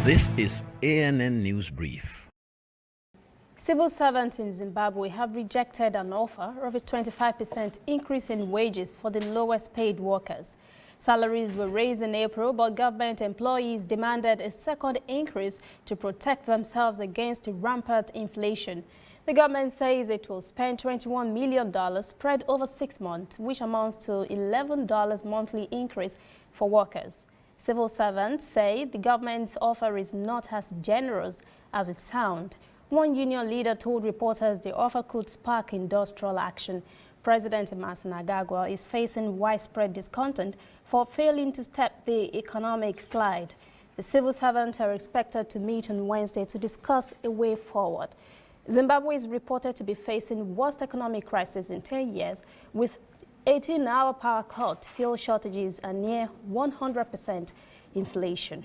This is ANN News Brief. Civil servants in Zimbabwe have rejected an offer of a 25% increase in wages for the lowest paid workers. Salaries were raised in April, but government employees demanded a second increase to protect themselves against rampant inflation. The government says it will spend $21 million spread over 6 months, which amounts to $11 monthly increase for workers. Civil servants say the government's offer is not as generous as it sounds. One union leader told reporters the offer could spark industrial action. President Emerson Mnangagwa is facing widespread discontent for failing to stop the economic slide. The civil servants are expected to meet on Wednesday to discuss a way forward. Zimbabwe is reported to be facing worst economic crisis in 10 years, with 18-hour power cut, fuel shortages, and near 100% inflation.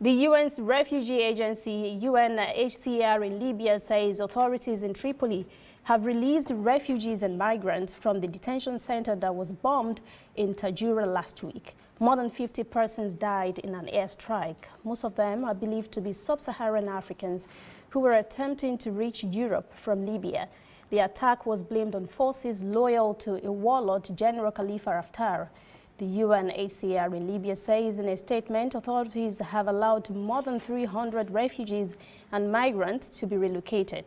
The UNs Refugee Agency, UNHCR in Libya, says authorities in Tripoli have released refugees and migrants from the detention center that was bombed in Tajura last week. More than 50 persons died in an airstrike. Most of them are believed to be sub-Saharan Africans who were attempting to reach Europe from Libya. The attack was blamed on forces loyal to a warlord, General Khalifa Haftar. The UNHCR in Libya says in a statement authorities have allowed more than 300 refugees and migrants to be relocated.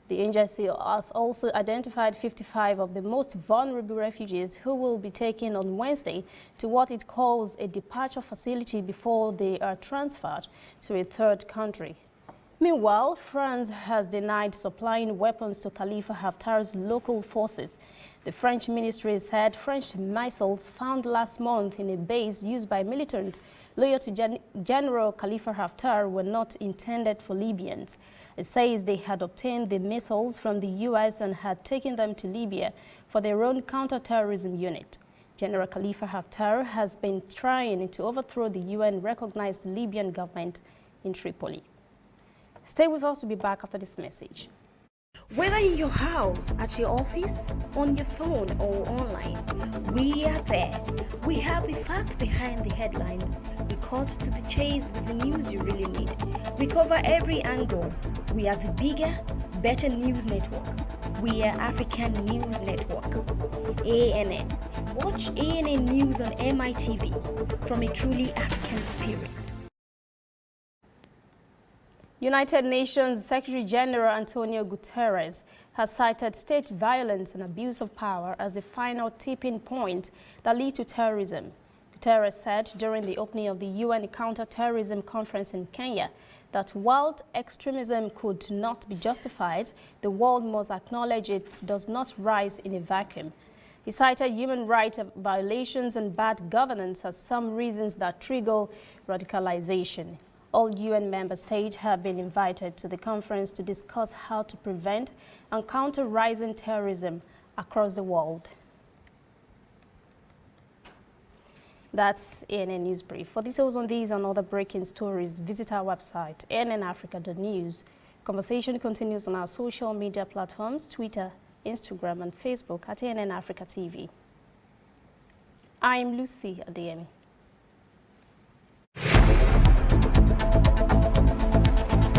The agency has also identified 55 of the most vulnerable refugees who will be taken on Wednesday to what it calls a departure facility before they are transferred to a third country. Meanwhile, France has denied supplying weapons to Khalifa Haftar's local forces. The French ministry said French missiles found last month in a base used by militants loyal to General Khalifa Haftar were not intended for Libyans. It says they had obtained the missiles from the U.S. and had taken them to Libya for their own counter-terrorism unit. General Khalifa Haftar has been trying to overthrow the UN-recognized Libyan government in Tripoli. Stay with us to be back after this message. Whether in your house, at your office, on your phone or online, we are there. We have the facts behind the headlines. We cut to the chase with the news you really need. We cover every angle. We are the bigger, better news network. We are African News Network. ANN. Watch ANN News on MITV from a truly African spirit. United Nations Secretary General Antonio Guterres has cited state violence and abuse of power as the final tipping point that lead to terrorism. Guterres said during the opening of the UN Counter-Terrorism Conference in Kenya that while extremism could not be justified, the world must acknowledge it does not rise in a vacuum. He cited human rights violations and bad governance as some reasons that trigger radicalization. All UN member states have been invited to the conference to discuss how to prevent and counter rising terrorism across the world. That's ANN News Brief. For details on these and other breaking stories, visit our website, annafrica.news. Conversation continues on our social media platforms, Twitter, Instagram, and Facebook at ANN Africa TV. I'm Lucy Adeyemi.